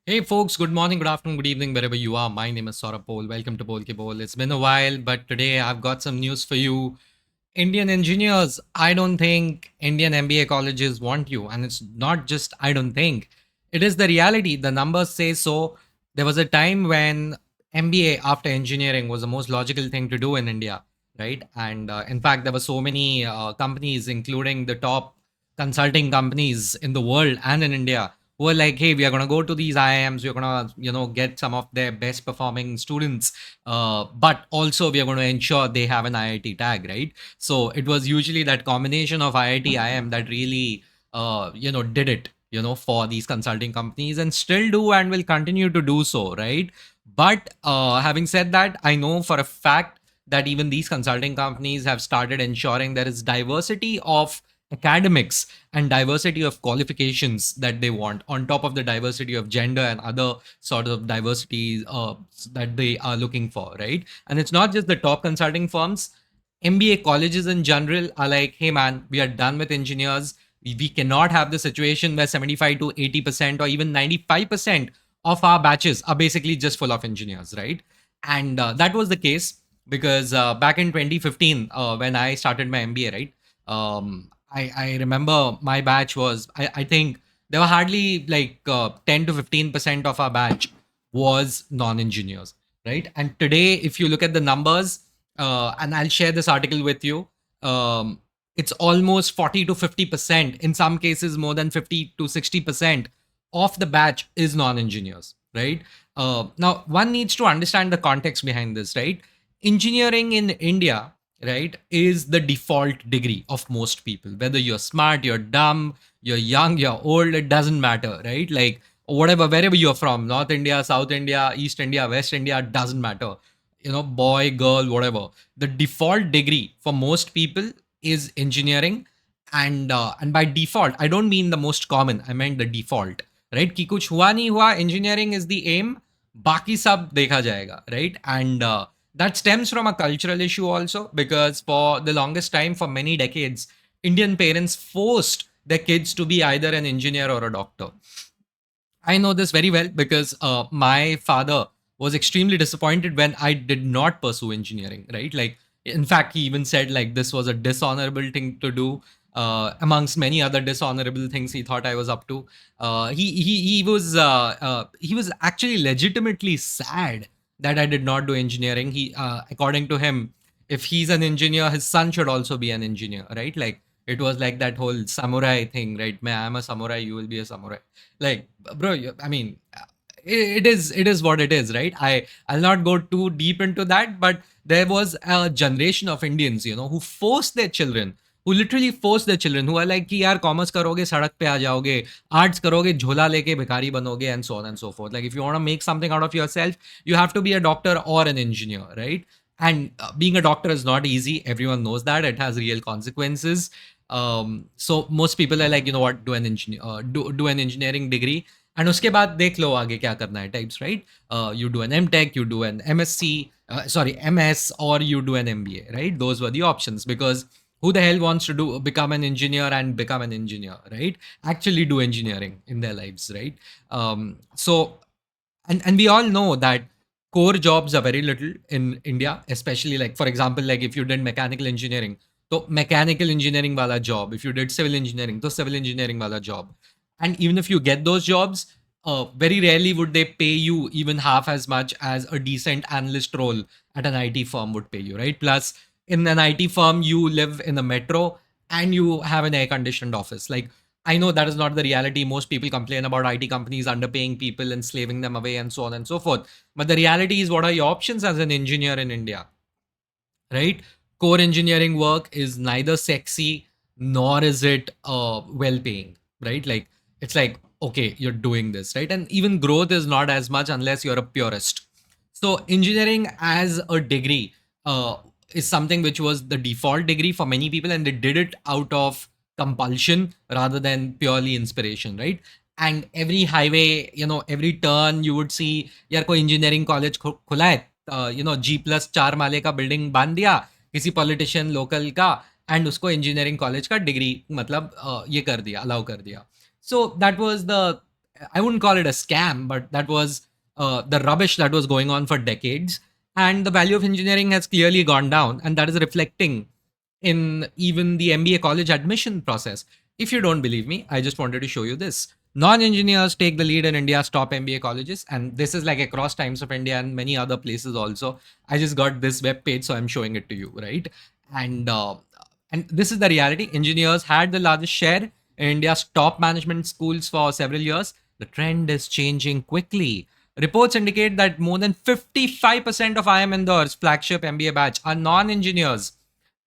Hey folks, good morning, good afternoon, good evening, wherever you are. My name is Saurabh Pol. Welcome to Pol Ke Pol. It's been a while, but today I've got some news for you. Indian engineers, I don't think Indian MBA colleges want you. And it's not just I don't think. It is the reality. The numbers say so. There was a time when MBA after engineering was the most logical thing to do in India, right? And in fact, there were so many companies, including the top consulting companies in the world and in India, who are like, hey, we are going to go to these IIMs, we're going to, get some of their best performing students, but also we are going to ensure they have an IIT tag, right? So it was usually that combination of IIT, IIM that really, did it, for these consulting companies and still do and will continue to do so, right? But having said that, I know for a fact that even these consulting companies have started ensuring there is diversity of academics and diversity of qualifications that they want on top of the diversity of gender and other sort of diversity that they are looking for, right? And it's not just the top consulting firms. MBA colleges in general are like, hey man, we are done with engineers. We cannot have the situation where 75 to 80% or even 95% of our batches are basically just full of engineers, right? And that was the case because back in 2015, when I started my MBA, right? I remember my batch was, I think there were hardly like 10 to 15% of our batch was non engineers, right? And today, if you look at the numbers, and I'll share this article with you, it's almost 40 to 50%, in some cases, more than 50 to 60% of the batch is non engineers, right? Now, one needs to understand the context behind this, right? Engineering in India, right, is the default degree of most people. Whether you're smart, you're dumb, you're young, you're old, it doesn't matter, right? Like, whatever, wherever you're from, North India, South India, East India, West India, doesn't matter. Boy, girl, whatever. The default degree for most people is engineering. And by default, I don't mean the most common, I meant the default, right? Ki kuch hua nahi hua, engineering is the aim, baki sab dekha jayega, right? And that stems from a cultural issue also, because for the longest time, for many decades, Indian parents forced their kids to be either an engineer or a doctor. I know this very well because my father was extremely disappointed when I did not pursue engineering, right? Like, in fact, he even said like this was a dishonorable thing to do. Amongst many other dishonorable things he thought I was up to, he was actually legitimately sad that I did not do engineering. According to him, if he's an engineer, his son should also be an engineer, right? Like, it was like that whole samurai thing, right? I'm a samurai, you will be a samurai. Like, bro, I mean, it is what it is, right? I'll not go too deep into that, but there was a generation of Indians, who forced their children, who literally forced their children, who are like कि यार commerce करोगे सड़क पे आ जाओगे, arts करोगे झोला लेके भिखारी बनोगे, and so on and so forth. Like, if you want to make something out of yourself, you have to be a doctor or an engineer, right? And being a doctor is not easy. Everyone knows that it has real consequences. So most people are like, you know what, do an engineering degree, and उसके बाद देख लो आगे क्या करना है types, right? You do an MTech, you do an MSc, sorry, MS, or you do an MBA, right? Those were the options, because who the hell wants to become an engineer and become an engineer, right? Actually do engineering in their lives, right? So and we all know that core jobs are very little in India, especially, like, for example, like if you did mechanical engineering, so mechanical engineering wala job. If you did civil engineering, so civil engineering wala job. And even if you get those jobs, very rarely would they pay you even half as much as a decent analyst role at an IT firm would pay you, right? Plus, in an IT firm, you live in a metro and you have an air conditioned office. Like, I know that is not the reality. Most people complain about IT companies underpaying people and slaving them away and so on and so forth. But the reality is, what are your options as an engineer in India, right? Core engineering work is neither sexy nor is it well paying, right? Like, it's like, okay, you're doing this, right? And even growth is not as much unless you're a purist. So engineering as a degree is something which was the default degree for many people, and they did it out of compulsion rather than purely inspiration, right? And every highway, every turn, you would see यार कोई engineering college खुला है, G+4 माले का building बांध दिया किसी politician local का, and उसको इंजीनियरिंग कॉलेज का डिग्री मतलब ये कर दिया, अलाउ कर दिया. So that was the I wouldn't call it a scam, but that was the rubbish that was going on for decades. And the value of engineering has clearly gone down, and that is reflecting in even the MBA college admission process. If you don't believe me, I just wanted to show you this. Non-engineers take the lead in India's top MBA colleges, and this is like across Times of India and many other places also. I just got this web page, so I'm showing it to you, right? And and this is the reality. Engineers had the largest share in India's top management schools for several years. The trend is changing quickly. Reports indicate that more than 55% of IIM Indore's flagship MBA batch are non-engineers.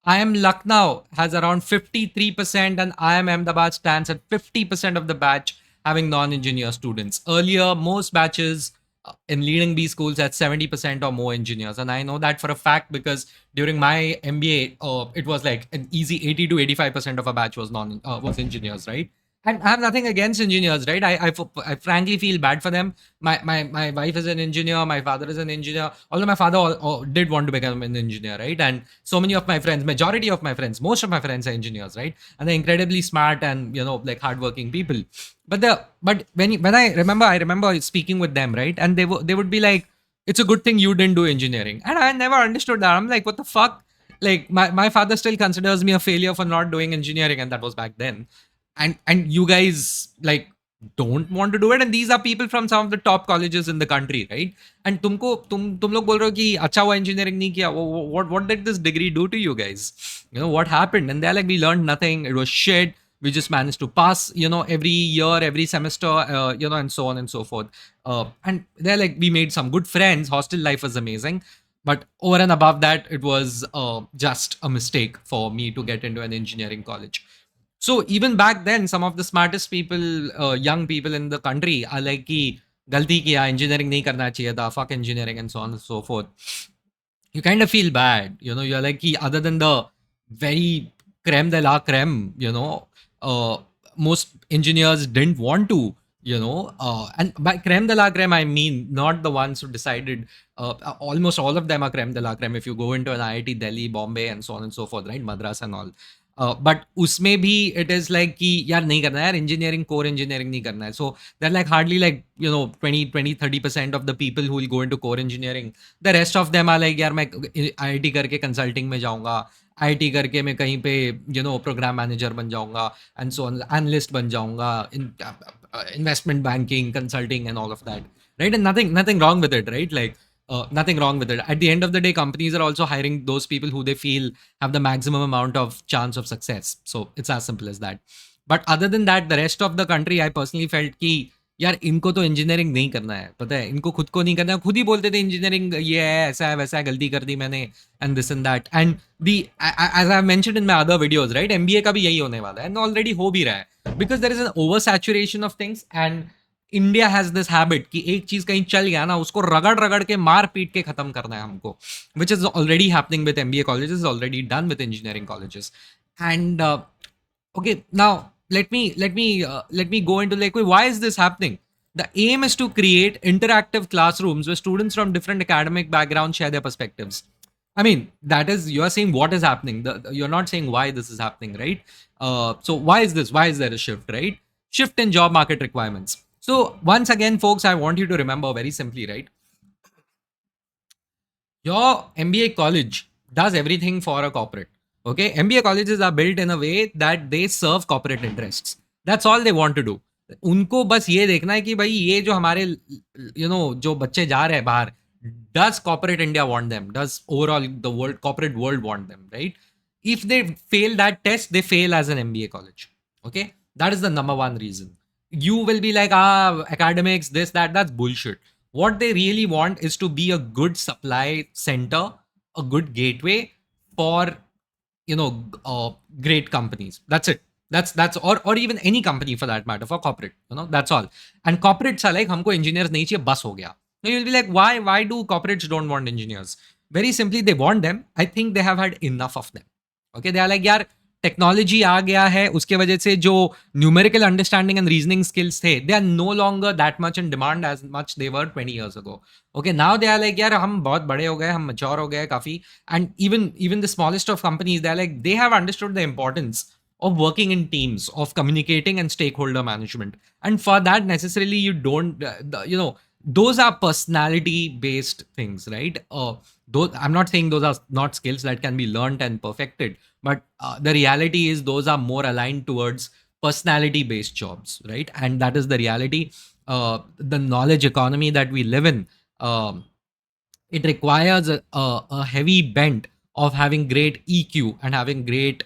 IIM Lucknow has around 53%, and IIM Ahmedabad stands at 50% of the batch having non-engineer students. Earlier, most batches in leading B schools had 70% or more engineers. And I know that for a fact because during my MBA, it was like an easy 80 to 85% of a batch was was engineers, right? And I have nothing against engineers, right? I frankly feel bad for them. My wife is an engineer. My father is an engineer. Although my father did want to become an engineer, right? And so many of my friends, majority of my friends, most of my friends are engineers, right? And they're incredibly smart and like hardworking people. But when I remember speaking with them, right? And they would be like, "It's a good thing you didn't do engineering," and I never understood that. I'm like, "What the fuck?" Like my father still considers me a failure for not doing engineering, and that was back then. And you guys like don't want to do it, and these are people from some of the top colleges in the country, right? And तुम लोग बोल रहे हो कि अच्छा हुआ engineering नहीं किया. What did this degree do to you guys? What happened? And they're like, we learned nothing. It was shit. We just managed to pass, every year, every semester, and so on and so forth. And they're like, we made some good friends. Hostel life was amazing. But over and above that, it was just a mistake for me to get into an engineering college. So even back then, some of the smartest people, young people in the country are like, कि गलती किया, engineering नहीं करना चाहिए था, fuck engineering and so on and so forth. You kind of feel bad, you're like, कि other than the very creme de la creme, most engineers didn't want to, and by creme de la creme, I mean not the ones who decided, almost all of them are creme de la creme. If you go into an IIT Delhi, Bombay, and so on and so forth, right? Madras and all. But उसमें भी it is like कि यार नहीं करना है यार engineering, core engineering नहीं करना है. So they're like hardly like 20-30% of the people who will go into core engineering. The rest of them are like यार मैं IIT करके consulting में जाऊंगा, IIT करके मैं कहीं पे program manager बन जाऊंगा, and so on, analyst बन जाऊंगा in investment banking, consulting, and all of that, right? And nothing wrong with it, right? Like nothing wrong with it. At the end of the day, companies are also hiring those people who they feel have the maximum amount of chance of success. So it's as simple as that. But other than that, the rest of the country, I personally felt कि यार इनको तो engineering नहीं करना है, पता है इनको खुद को नहीं करना है, खुद ही बोलते थे इंजीनियरिंग ये है, ऐसा है, वैसा है, गलती कर दी मैंने, and this and that. And the as I mentioned in my other videos, right, MBA का भी यही होने वाला है, एंड ऑलरेडी हो भी रहा है, because there is an oversaturation of things. And India has this habit कि एक चीज कहीं चल गया ना, उसको रगड़ रगड़ के मार पीट के खत्म करना है हमको, which is already happening with MBA colleges, already done with engineering colleges. And okay, now let me go into like, why is this happening? The aim is to create interactive classrooms where students from different academic backgrounds share their perspectives. I mean, that is, you are saying what is happening. You're not saying why this is happening, right? So why is this? Why is there a shift, right? Shift in job market requirements. So once again, folks, I want you to remember very simply, right? Your MBA college does everything for a corporate. Okay, MBA colleges are built in a way that they serve corporate interests. That's all they want to do. उनको बस ये देखना है कि भाई ये जो हमारे जो बच्चे जा रहे हैं बाहर, does corporate India want them? Does overall the world, corporate world want them, right? If they fail that test, they fail as an MBA college. Okay, that is the number one reason. You will be like, academics, this, that, that's bullshit. What they really want is to be a good supply center, a good gateway for great companies. That's it. That's or even any company for that matter, for corporate, that's all. And corporates are like, हमको engineers नहीं चाहिए, बस हो गया. So you'll be like, why do corporates don't want engineers? Very simply, they want them. I think they have had enough of them. Okay, they are like, यार technology आ गया है, उसके वजह से जो numerical understanding and reasoning skills थे, they are no longer that much in demand as much they were 20 years ago. Okay, now they are like, यार हम बहुत बड़े हो गए, हम मैच्योर हो गए काफी, and even the smallest of companies, they are like, they have understood the importance of working in teams, of communicating and stakeholder management. And for that, necessarily, you don't, those are personality based things, right? Those, I'm not saying those are not skills that can be learned and perfected, but the reality is those are more aligned towards personality based jobs, right? And that is the reality. The knowledge economy that we live in, um, it requires a heavy bent of having great EQ and having great,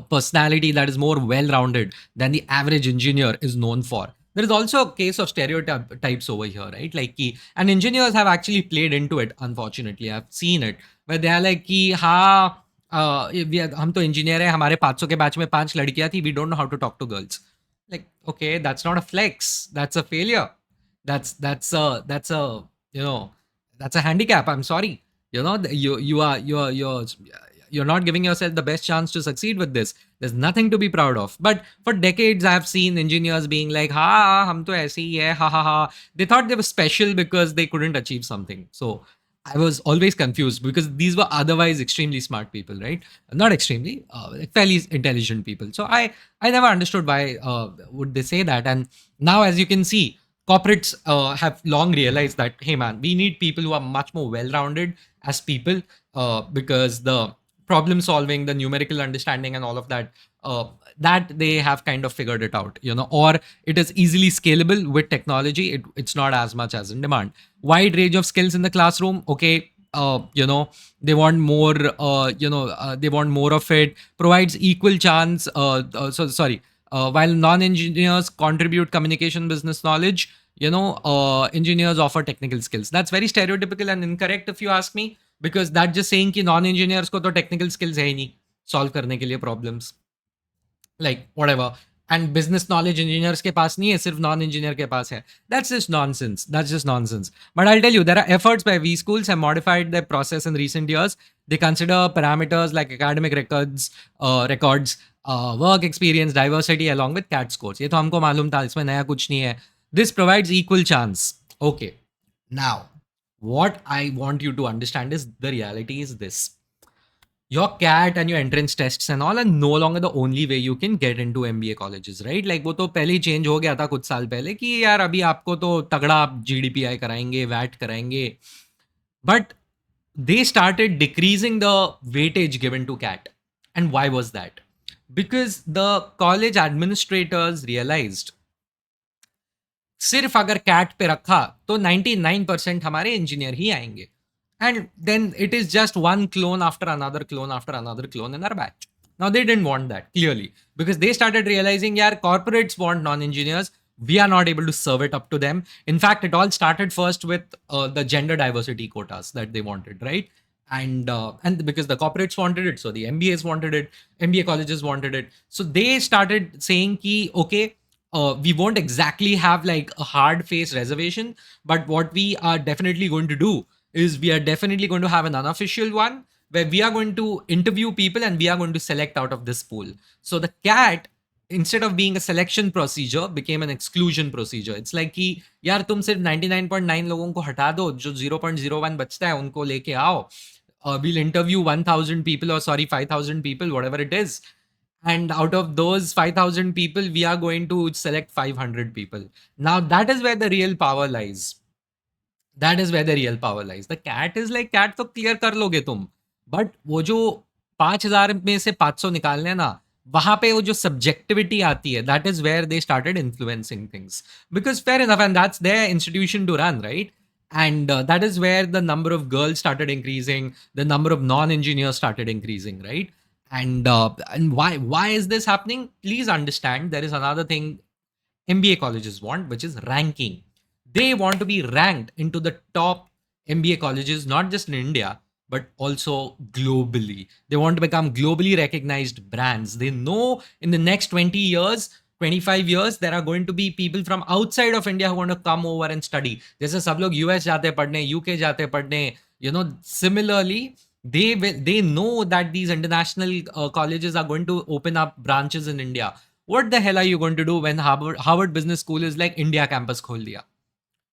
personality that is more well-rounded than the average engineer is known for. There is also a case of stereotypes over here, right? Like, and engineers have actually played into it. Unfortunately, I've seen it where they are like, कि हाँ, हम तो engineer है, हमारे 500 के batch में 5 लड़कियां थी, we don't know how to talk to girls. Like, okay, that's not a flex, that's a failure. That's a you know that's a handicap. I'm sorry. You're not giving yourself the best chance to succeed with this. There's nothing to be proud of. But for decades, I've seen engineers being like, "Ha, hum to aise hi hai, ha ha ha." They thought they were special because they couldn't achieve something. So I was always confused because these were otherwise extremely smart people, right? Not extremely, like fairly intelligent people. So I never understood why would they say that. And now, as you can see, corporates have long realized that, hey man, we need people who are much more well-rounded as people, because the problem solving, the numerical understanding, and all of that, that they have kind of figured it out, or it is easily scalable with technology. It's not as much as in demand. Wide range of skills in the classroom. Okay, they want more. They want more of it. Provides equal chance. So sorry. While non-engineers contribute communication business knowledge, engineers offer technical skills. That's very stereotypical and incorrect if you ask me, because that just saying कि non-engineers को तो technical skills है ही नहीं solve करने के लिए problems, like whatever. And business knowledge engineers के पास नहीं है, सिर्फ non-engineer के पास है. That's just nonsense. But I'll tell you, there are efforts by V schools have modified their process in recent years. They consider parameters like academic records, work experience, diversity, along with CAT scores. ये तो हमको मालूम था, इसमें नया कुछ नहीं है. This provides equal chance. Okay. Now, what I want you to understand is the reality is this: your CAT and your entrance tests and all are no longer the only way you can get into MBA colleges, right? Like वो तो पहले ही change हो गया था कुछ साल पहले कि यार अभी आपको तो तगड़ा GDPI कराएंगे, वैट कराएंगे. But they started decreasing the weightage given to CAT. And why was that? Because the college administrators realized सिर्फ अगर कैट पे रखा तो 99% हमारे इंजीनियर ही आएंगे. And then it is just one clone after another clone after another clone in our batch. Now they didn't want that, clearly, because they started realizing, yeah, corporates want non-engineers. We are not able to serve it up to them. In fact, it all started first with the gender diversity quotas that they wanted, right? And because the corporates wanted it, so the MBAs wanted it, MBA colleges wanted it. So they started saying ki, okay, we won't exactly have like a hard face reservation, but what we are definitely going to do is we are definitely going to have an unofficial one where we are going to interview people and we are going to select out of this pool. So the CAT, instead of being a selection procedure, became an exclusion procedure. It's like कि यार तुम सिर्फ 99.9 लोगों को हटा दो, जो 0.01 बचता है उनको लेके आओ. We'll interview 1,000 people, or sorry, 5,000 people, whatever it is. And out of those 5,000 people, we are going to select 500 people. Now that is where the real power lies. That is where the real power lies. The CAT is like, CAT तो clear कर लोगे तुम, but वो जो 5,000 में से 500 निकालने ना, वहां पे वो जो subjectivity आती है, that is where they started influencing things. Because fair enough, and that's their institution to run, right? And that is where the number of girls started increasing, the number of non-engineers started increasing, right? And why is this happening? Please understand, there is another thing MBA colleges want, which is ranking. They want to be ranked into the top MBA colleges, not just in India, but also globally. They want to become globally recognized brands. They know in the next 20 years, 25 years, there are going to be people from outside of India who want to come over and study. जैसे सब लोग US जाते हैं पढ़ने, UK जाते हैं पढ़ने, similarly, they know that these international colleges are going to open up branches in India. What the hell are you going to do when Harvard Business School is like India campus khol diya?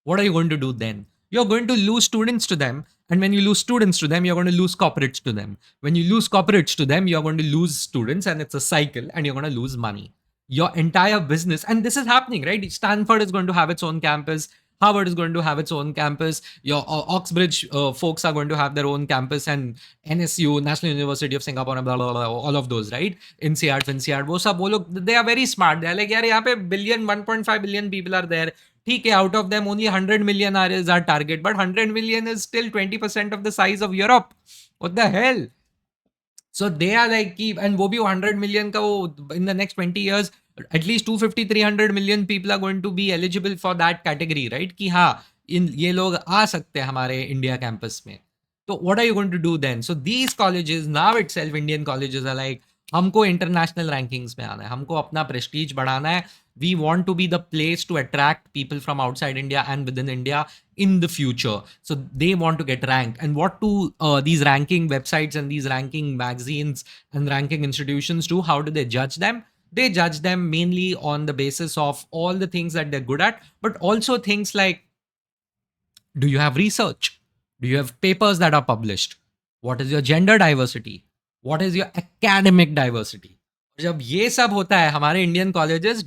What are you going to do then? you're going to lose students to them. And when you lose students to them, you're going to lose corporates to them. When you lose corporates to them, you're going to lose students, and it's a cycle, and you're going to lose money. Your entire business, and this is happening, right? Stanford is going to have its own campus. Harvard is going to have its own campus. Your Oxbridge folks are going to have their own campus, and NSU, National University of Singapore, blah, blah, blah, all of those, right? INSEAD, FINSEAD, वो सब वो लोग, they are very smart. They are like, यार यहाँ पे billion, 1.5 billion people are there. ठीक है, out of them only 100 million is our target, but 100 million is still 20% of the size of Europe. What the hell? So they are like, and वो भी 100 million का वो, in the next 20 years, at least 250, 300 million people are going to be eligible for that category, right? कि हाँ, ये लोग आ सकते हैं हमारे इंडिया कैंपस में. So what are you going to do then? So these colleges, now itself, Indian colleges are like, हमको international rankings में आना है, हमको अपना prestige बढ़ाना है. We want to be the place to attract people from outside India and within India in the future. So they want to get ranked. And what do these ranking websites and these ranking magazines and ranking institutions do? How do they judge them? They judge them mainly on the basis of all the things that they're good at, but also things like, do you have research? Do you have papers that are published? What is your gender diversity? What is your academic diversity? जब ये सब होता है हमारे Indian colleges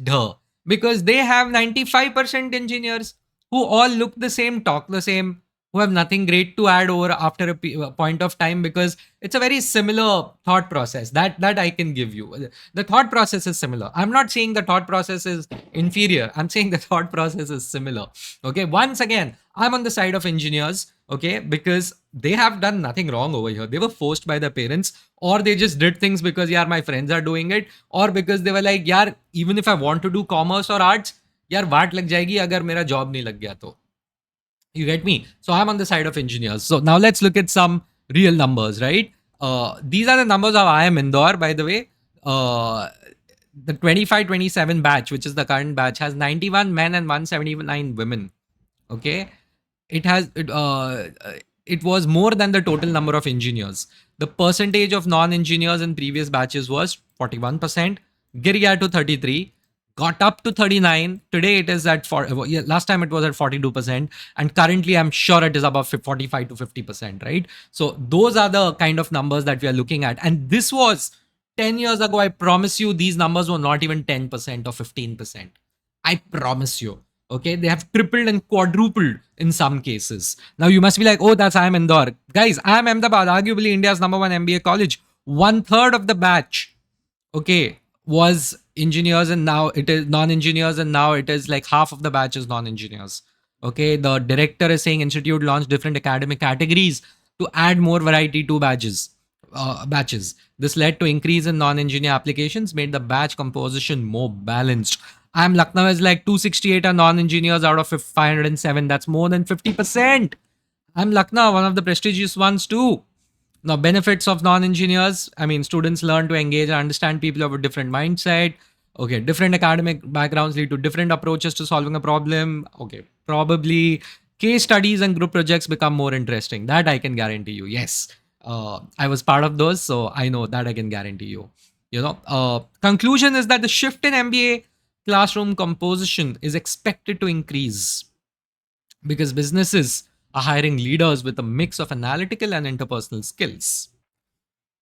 because they have 95% engineers who all look the same, talk the same, who have nothing great to add over after a point of time, because it's a very similar thought process that I can give you. The thought process is similar. I'm not saying the thought process is inferior. I'm saying the thought process is similar. Okay. Once again, I'm on the side of engineers. Okay. Because they have done nothing wrong over here. They were forced by their parents, or they just did things because, yeah, my friends are doing it, or because they were like, yeah, even if I want to do commerce or arts, यार वाट लग जाएगी अगर मेरा job नहीं लग गया तो. You get me? So I'm on the side of engineers. So now let's look at some real numbers, right? These are the numbers of IIM Indore, by the way. The 25-27 batch, which is the current batch, has 91 men and 179 women. Okay. It was more than the total number of engineers. The percentage of non-engineers in previous batches was 41%, गिर गया to 33, got up to 39. Today it is at last time it was at 42%, and currently I'm sure it is above 45 to 50%, right? So those are the kind of numbers that we are looking at. And this was 10 years ago. I promise you, these numbers were not even 10% or 15%. I promise you. Okay, they have tripled and quadrupled in some cases. Now you must be like, oh, that's IIM Indore. Guys, IIM Ahmedabad, arguably India's #1 MBA college. 1/3 of the batch, okay, was engineers, and now it is non-engineers, and now it is like half of the batch is non-engineers. Okay, the director is saying institute launched different academic categories to add more variety to batches. This led to increase in non-engineer applications, made the batch composition more balanced. IIM Lucknow is like 268 are non-engineers out of 507. That's more than 50%. IIM Lucknow, one of the prestigious ones too. Now, benefits of non-engineers. I mean, students learn to engage and understand people of a different mindset. Okay, different academic backgrounds lead to different approaches to solving a problem. Okay, probably case studies and group projects become more interesting. That I can guarantee you. Yes, I was part of those, so I know that I can guarantee you. Conclusion is that the shift in MBA classroom composition is expected to increase because businesses are hiring leaders with a mix of analytical and interpersonal skills,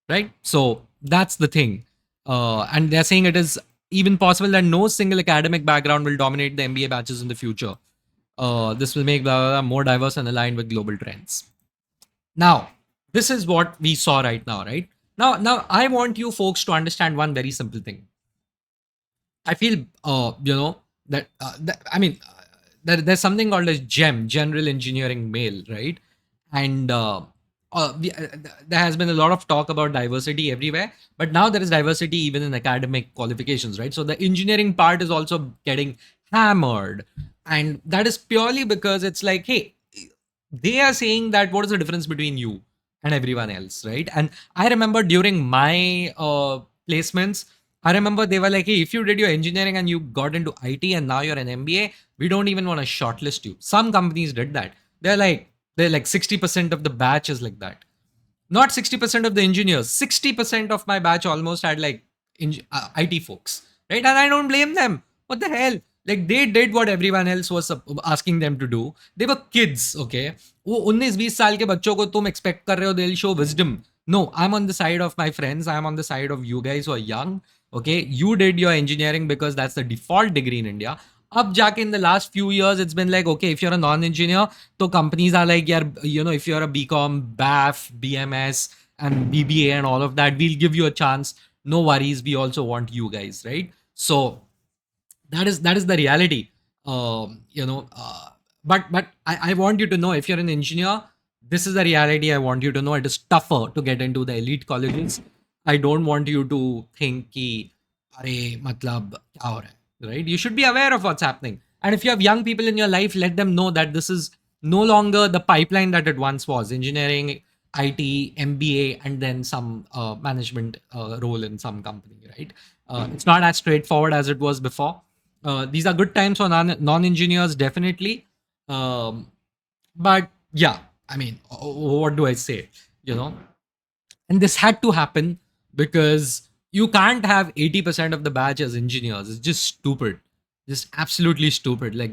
right? So that's the thing. And they're saying it is even possible that no single academic background will dominate the MBA batches in the future. This will make blah, blah, blah, more diverse and aligned with global trends. Now, this is what we saw right now, right? Now I want you folks to understand one very simple thing. I feel, there's something called as general engineering mail, right? And there has been a lot of talk about diversity everywhere, but now there is diversity even in academic qualifications, right? So the engineering part is also getting hammered, and that is purely because it's like, hey, they are saying that what is the difference between you and everyone else, right? And I remember during my placements, I remember they were like, hey, if you did your engineering and you got into IT and now you're an MBA, we don't even want to shortlist you. Some companies did that. They're like 60% of the batch is like that. Not 60% of the engineers, 60% of my batch almost had like IT folks, right? And I don't blame them. What the hell? Like they did what everyone else was asking them to do. They were kids, okay? वो 19-20 साल के बच्चों को तुम expect कर रहे हो they'll show wisdom. No, I'm on the side of my friends. I'm on the side of you guys who are young. Okay, you did your engineering because that's the default degree in India. Up jaake in the last few years, it's been like, okay, if you're a non-engineer, so companies are like, yeah, you know, if you're a BCom, BAF, BMS, and BBA and all of that, we'll give you a chance. No worries, we also want you guys, right? So that is the reality. You know, but I want you to know, if you're an engineer, this is the reality. I want you to know it is tougher to get into the elite colleges. I don't want you to think कि अरे मतलब क्या हो रहा है, right? You should be aware of what's happening. And if you have young people in your life, let them know that this is no longer the pipeline that it once was. Engineering, IT, MBA, and then some management role in some company, right? It's not as straightforward as it was before. These are good times for non-engineers, definitely. Um, but yeah, I mean, what do I say? You know, and this had to happen because you can't have 80% of the batch as engineers. It's just stupid, just absolutely stupid. Like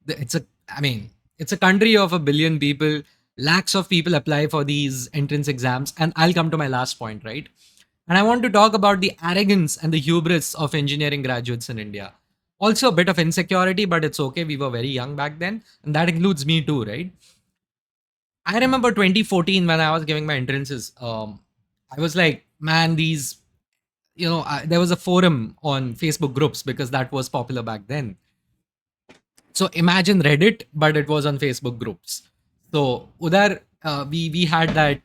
it's a, I mean, it's a country of a billion people. Lakhs of people apply for these entrance exams, and I'll come to my last point, right? And I want to talk about the arrogance and the hubris of engineering graduates in India. Also, a bit of insecurity, but it's okay. We were very young back then, and that includes me too, right? I remember 2014 when I was giving my entrances. I was like, man, these, there was a forum on Facebook groups because that was popular back then. So imagine Reddit, but it was on Facebook groups. So udar we had that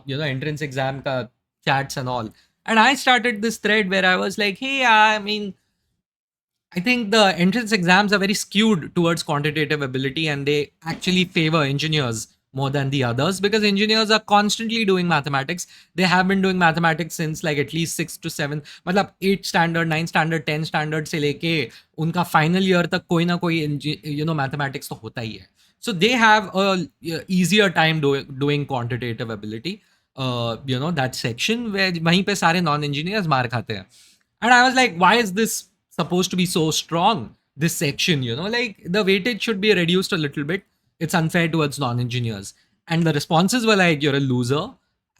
entrance exam ka chats and all, and I started this thread where I was like, hey, I mean, I think the entrance exams are very skewed towards quantitative ability, and they actually favor engineers more than the others because engineers are constantly doing mathematics. They have been doing mathematics since like at least 6 to 7, मतलब 8 standard, 9 standard, 10 standard से लेके उनका final year तक कोई ना कोई mathematics तो होता ही है. So they have a easier time doing quantitative ability. That section where वहीं पे सारे non-engineers मार खाते हैं. And I was like, why is this supposed to be so strong? This section, like the weightage should be reduced a little bit. It's unfair towards non engineers. And the responses were like, you're a loser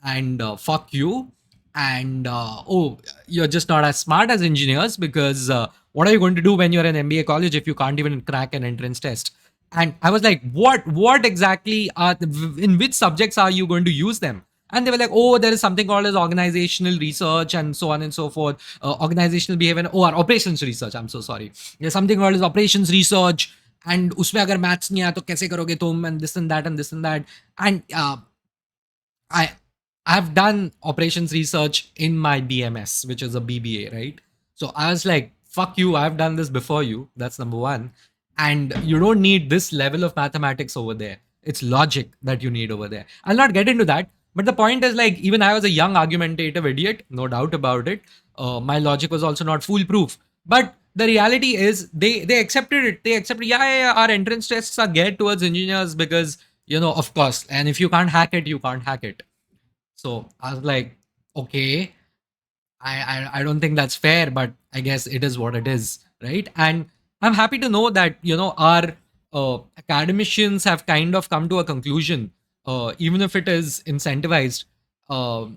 and fuck you. And oh, you're just not as smart as engineers because what are you going to do when you're in MBA college if you can't even crack an entrance test? And I was like, what exactly in which subjects are you going to use them? And they were like, oh, there is something called as organizational research and so on and so forth. Organizational behavior or operations research. I'm so sorry. There's something called as operations research. And उसमें अगर maths नहीं आया तो कैसे करोगे तुम, and this and that and this and that. And I I've done operations research in my BMS, which is a BBA, right? So I was like, fuck you, I've done this before you. That's number one. And you don't need this level of mathematics over there. It's logic that you need over there. I'll not get into that. But the point is, like, even I was a young argumentative idiot, no doubt about it. My logic was also not foolproof. But the reality is, they accepted it. They accepted, yeah, our entrance tests are geared towards engineers because, of course. And if you can't hack it, you can't hack it. So I was like, okay, I don't think that's fair, but I guess it is what it is, right? And I'm happy to know that our academicians have kind of come to a conclusion, even if it is incentivized. Uh,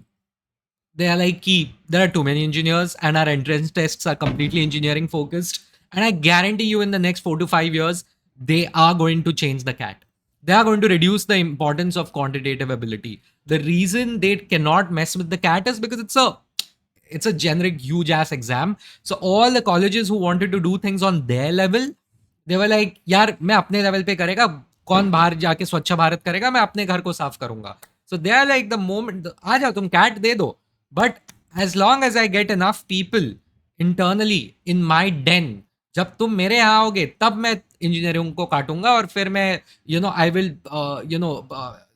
they are like, key, there are too many engineers, and our entrance tests are completely engineering focused. And I guarantee you, in the next 4 to 5 years, they are going to change the cat. They are going to reduce the importance of quantitative ability. The reason they cannot mess with the cat is because it's a generic huge ass exam. So all the colleges who wanted to do things on their level, they were like, यार मैं अपने level पे करेगा, कौन बाहर जाके स्वच्छ भारत करेगा, मैं अपने घर को साफ करूंगा. So they are like, the moment आ जाओ तुम cat दे दो, but as long as I get enough people internally in my den, जब तुम मेरे यहाँ आओगे तब मैं इंजीनियरिंग को काटूंगा और फिर मैं I will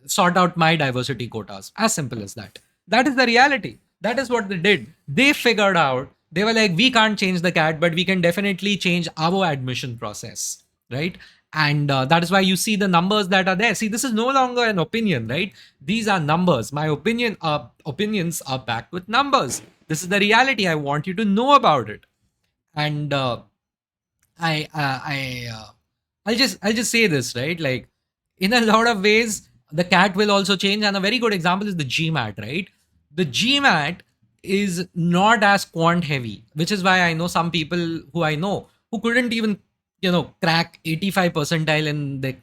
sort out my diversity quotas. As simple as that. That is the reality. That is what they did. They figured out, they were like, we can't change the cat, but we can definitely change our admission process, right? And that is why you see the numbers that are there. See, this is no longer an opinion, right? These are numbers. My opinions are backed with numbers. This is the reality. I want you to know about it. And I I'll just say this, right? Like, in a lot of ways, the cat will also change, and a very good example is the GMAT, right? The GMAT is not as quant heavy, which is why I know some people who I know who couldn't even crack 85 percentile in the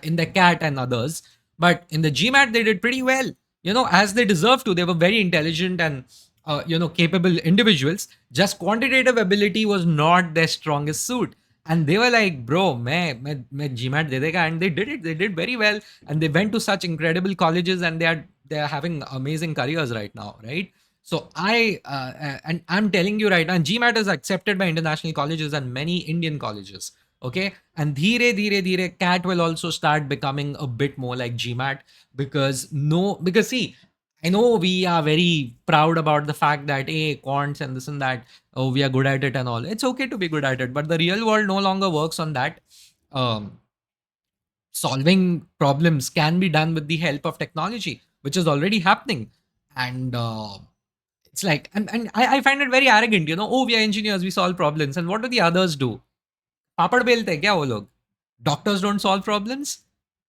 in the cat and others, but in the GMAT they did pretty well. As they deserve to. They were very intelligent and capable individuals. Just quantitative ability was not their strongest suit, and they were like, bro, मैं GMAT दे देगा, and they did it. They did very well, and they went to such incredible colleges, and they are having amazing careers right now, right? So and I'm telling you right now, GMAT is accepted by international colleges and many Indian colleges. Okay, and dhire cat will also start becoming a bit more like GMAT, because no, because see, I know we are very proud about the fact that, hey, quants and this and that, oh, we are good at it and all. It's okay to be good at it, but the real world no longer works on that. Um, Solving problems can be done with the help of technology, which is already happening. And it's like, and I find it very arrogant, oh, we are engineers, we solve problems. And what do the others do? Papad belte hai kya wo log? Doctors don't solve problems.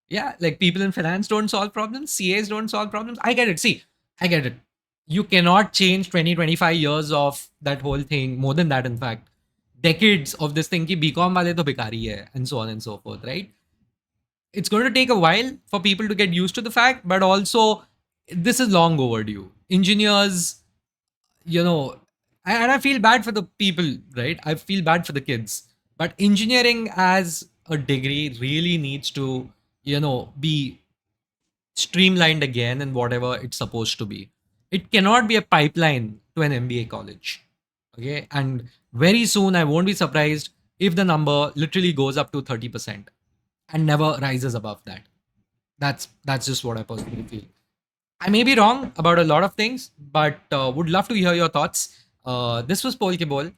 Yeah, like people in finance don't solve problems. CAs don't solve problems. I get it. See, I get it. You cannot change 20, 25 years of that whole thing. More than that, in fact. Decades of this thing ki BCom wale to bikari hai, and so on and so forth, right? It's going to take a while for people to get used to the fact, but also this is long overdue. Engineers, you know, and I feel bad for the people, right? I feel bad for the kids. But engineering as a degree really needs to, be streamlined again in whatever it's supposed to be. It cannot be a pipeline to an MBA college. Okay. And very soon, I won't be surprised if the number literally goes up to 30% and never rises above that. That's just what I personally feel. I may be wrong about a lot of things, but would love to hear your thoughts. This was Paul Kibol.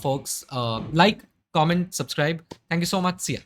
Folks, like, comment, subscribe. Thank you so much. See ya.